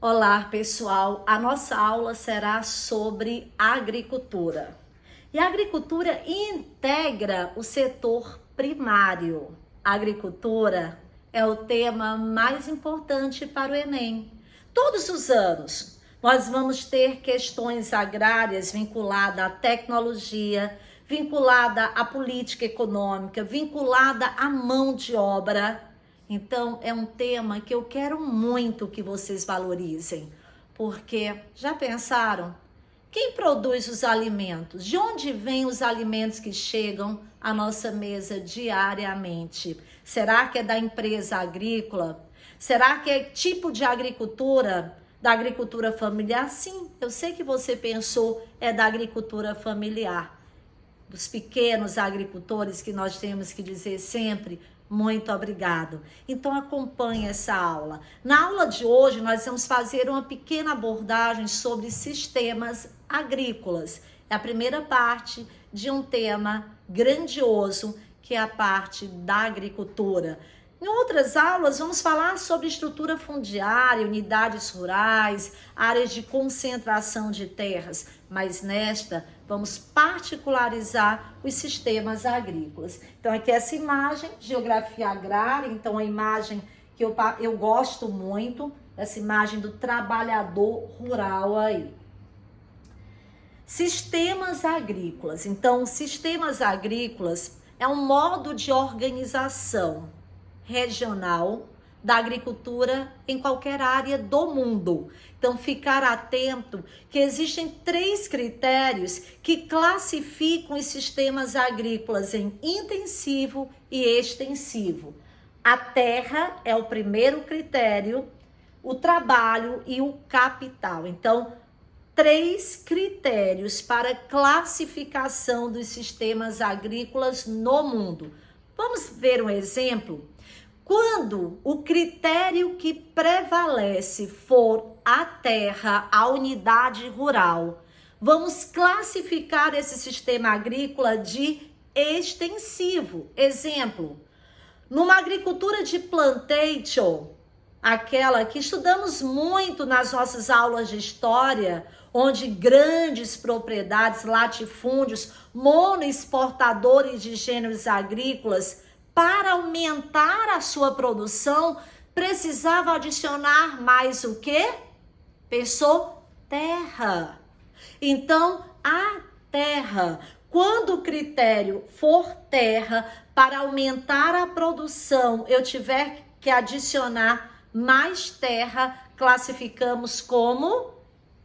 Olá, pessoal. A nossa aula será sobre agricultura. E a agricultura integra o setor primário. A agricultura é o tema mais importante para o Enem. Todos os anos, nós vamos ter questões agrárias vinculadas à tecnologia, vinculada à política econômica, vinculada à mão de obra. Então, é um tema que eu quero muito que vocês valorizem, porque já pensaram? Quem produz os alimentos? De onde vêm os alimentos que chegam à nossa mesa diariamente? Será que é da empresa agrícola? Será que é tipo de agricultura? Da agricultura familiar? Sim, eu sei que você pensou, é da agricultura familiar. Dos pequenos agricultores que nós temos que dizer sempre, muito obrigado. Então acompanhe essa aula. Na aula de hoje nós vamos fazer uma pequena abordagem sobre sistemas agrícolas. É a primeira parte de um tema grandioso que é a parte da agricultura. Em outras aulas vamos falar sobre estrutura fundiária, unidades rurais, áreas de concentração de terras, mas nesta vamos particularizar os sistemas agrícolas. Então aqui essa imagem, geografia agrária, então a imagem que eu gosto muito, essa imagem do trabalhador rural aí. Sistemas agrícolas, então sistemas agrícolas é um modo de organização regional da agricultura em qualquer área do mundo. Então, ficar atento que existem 3 critérios que classificam os sistemas agrícolas em intensivo e extensivo. A terra é o primeiro critério, o trabalho e o capital. Então, 3 critérios para classificação dos sistemas agrícolas no mundo. Vamos ver um exemplo? Quando o critério que prevalece for a terra, a unidade rural, vamos classificar esse sistema agrícola de extensivo. Exemplo, numa agricultura de plantation, aquela que estudamos muito nas nossas aulas de história, onde grandes propriedades, latifúndios, monoexportadores de gêneros agrícolas, para aumentar a sua produção, precisava adicionar mais o quê? Pensou? Terra. Então, a terra, quando o critério for terra, para aumentar a produção, eu tiver que adicionar mais terra, classificamos como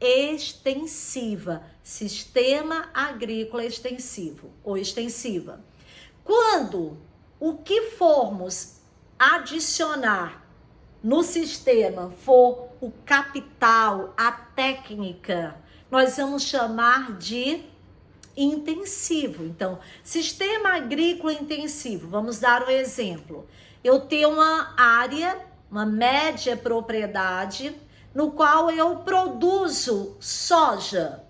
extensiva. Sistema agrícola extensivo ou extensiva. Quando o que formos adicionar no sistema for o capital, a técnica, nós vamos chamar de intensivo. Então, sistema agrícola intensivo, vamos dar um exemplo. Eu tenho uma área, uma média propriedade, no qual eu produzo soja.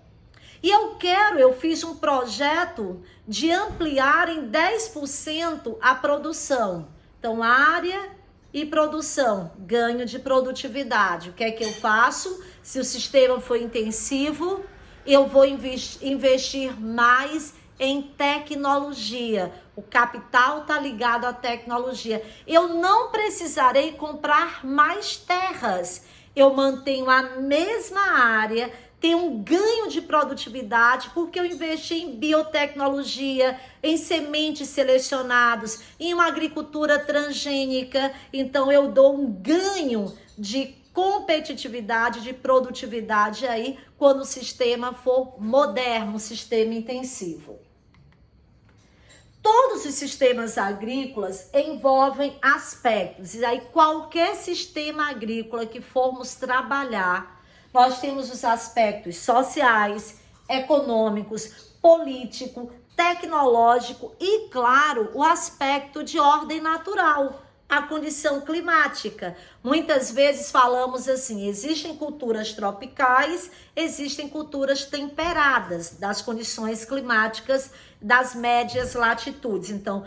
E eu fiz um projeto de ampliar em 10% a produção. Então, área e produção, ganho de produtividade. O que é que eu faço? Se o sistema for intensivo, eu vou investir mais em tecnologia. O capital está ligado à tecnologia. Eu não precisarei comprar mais terras. Eu mantenho a mesma área, tem um ganho de produtividade porque eu investi em biotecnologia, em sementes selecionadas, em uma agricultura transgênica. Então eu dou um ganho de competitividade, de produtividade aí quando o sistema for moderno, um sistema intensivo. Todos os sistemas agrícolas envolvem aspectos, e aí qualquer sistema agrícola que formos trabalhar, nós temos os aspectos sociais, econômicos, político, tecnológico e, claro, o aspecto de ordem natural, a condição climática. Muitas vezes falamos assim, existem culturas tropicais, existem culturas temperadas, das condições climáticas das médias latitudes. Então,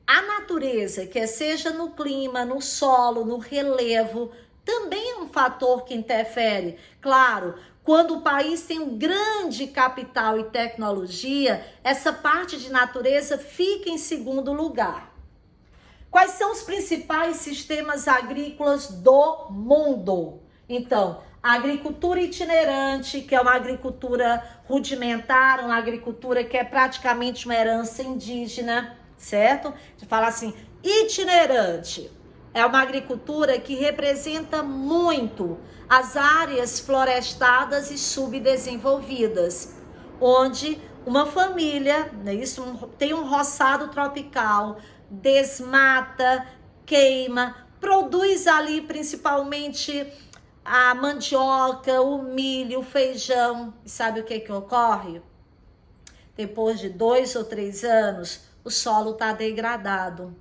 a natureza, quer seja no clima, no solo, no relevo, também é um fator que interfere. Claro, quando o país tem um grande capital e tecnologia, essa parte de natureza fica em segundo lugar. Quais são os principais sistemas agrícolas do mundo? Então, a agricultura itinerante, que é uma agricultura rudimentar, uma agricultura que é praticamente uma herança indígena, certo? A gente fala assim, itinerante. É uma agricultura que representa muito as áreas florestadas e subdesenvolvidas, onde uma família, isso, tem um roçado tropical, desmata, queima, produz ali principalmente a mandioca, o milho, o feijão. E sabe o que ocorre? Depois de 2 ou 3 anos, o solo está degradado.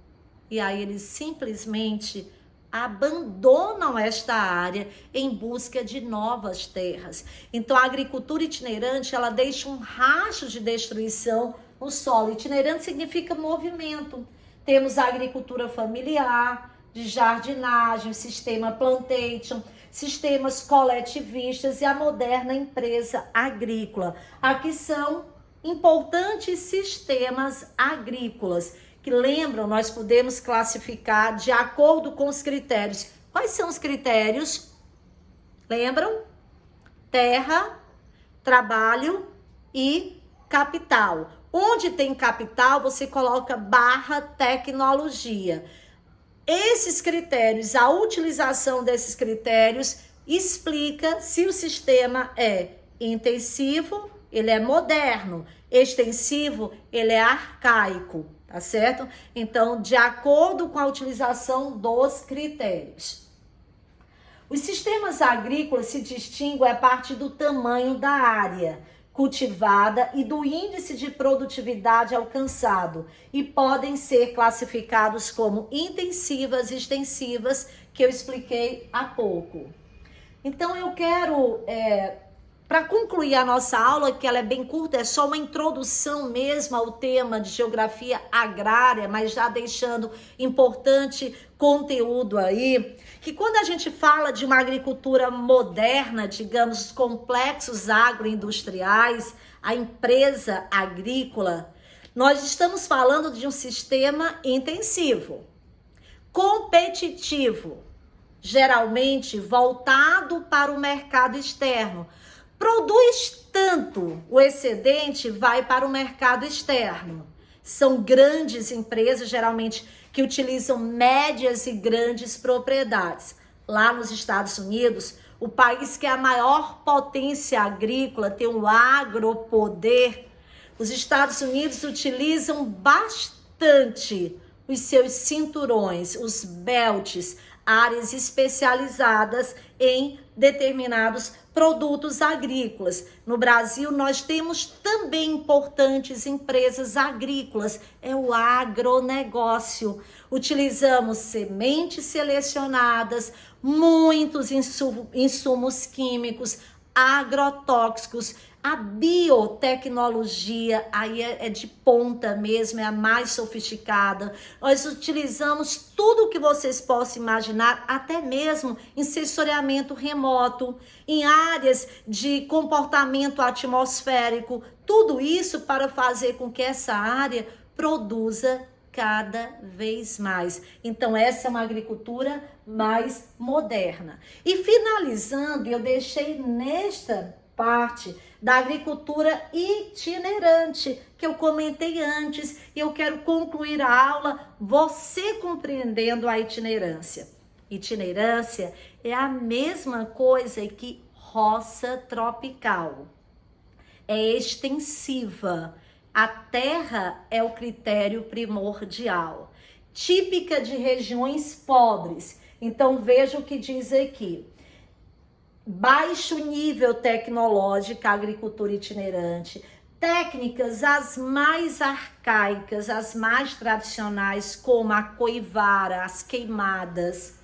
E aí eles simplesmente abandonam esta área em busca de novas terras. Então a agricultura itinerante, ela deixa um rastro de destruição no solo. Itinerante significa movimento. Temos a agricultura familiar, de jardinagem, sistema plantation, sistemas coletivistas e a moderna empresa agrícola. Aqui são importantes sistemas agrícolas que, lembram, nós podemos classificar de acordo com os critérios. Quais são os critérios? Lembram? Terra, trabalho e capital. Onde tem capital, você coloca barra tecnologia. Esses critérios, a utilização desses critérios explica se o sistema é intensivo, ele é moderno, extensivo, ele é arcaico. Tá certo? Então, de acordo com a utilização dos critérios. Os sistemas agrícolas se distinguem a partir do tamanho da área cultivada e do índice de produtividade alcançado e podem ser classificados como intensivas e extensivas, que eu expliquei há pouco. Então, eu quero... para concluir a nossa aula, que ela é bem curta, é só uma introdução mesmo ao tema de geografia agrária, mas já deixando importante conteúdo aí, que quando a gente fala de uma agricultura moderna, digamos, complexos agroindustriais, a empresa agrícola, nós estamos falando de um sistema intensivo, competitivo, geralmente voltado para o mercado externo. Produz tanto, o excedente vai para o mercado externo. São grandes empresas, geralmente, que utilizam médias e grandes propriedades. Lá nos Estados Unidos, o país que é a maior potência agrícola, tem um agropoder. Os Estados Unidos utilizam bastante os seus cinturões, os belts, áreas especializadas em determinados produtos agrícolas. No Brasil, nós temos também importantes empresas agrícolas, é o agronegócio. Utilizamos sementes selecionadas, muitos insumos químicos, agrotóxicos. A biotecnologia aí é de ponta mesmo, é a mais sofisticada. Nós utilizamos tudo que vocês possam imaginar, até mesmo em sensoriamento remoto, em áreas de comportamento atmosférico. Tudo isso para fazer com que essa área produza cada vez mais. Então, essa é uma agricultura mais moderna. E finalizando, eu deixei nesta parte da agricultura itinerante, que eu comentei antes, e eu quero concluir a aula você compreendendo a itinerância. Itinerância é a mesma coisa que roça tropical. É extensiva. A terra é o critério primordial. Típica de regiões pobres. Então, veja o que diz aqui. Baixo nível tecnológico, agricultura itinerante, técnicas as mais arcaicas, as mais tradicionais, como a coivara, as queimadas,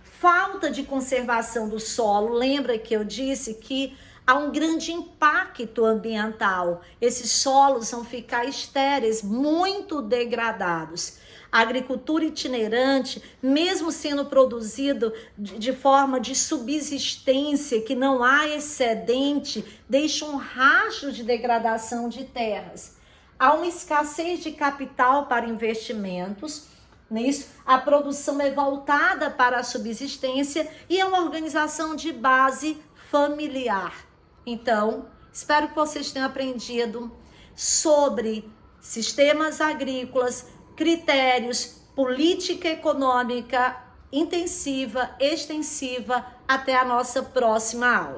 falta de conservação do solo. Lembra que eu disse que há um grande impacto ambiental. Esses solos vão ficar estéreis, muito degradados. A agricultura itinerante, mesmo sendo produzido de forma de subsistência, que não há excedente, deixa um rastro de degradação de terras. Há uma escassez de capital para investimentos. Nisso, a produção é voltada para a subsistência e é uma organização de base familiar. Então, espero que vocês tenham aprendido sobre sistemas agrícolas, critérios, política econômica intensiva, extensiva. Até a nossa próxima aula.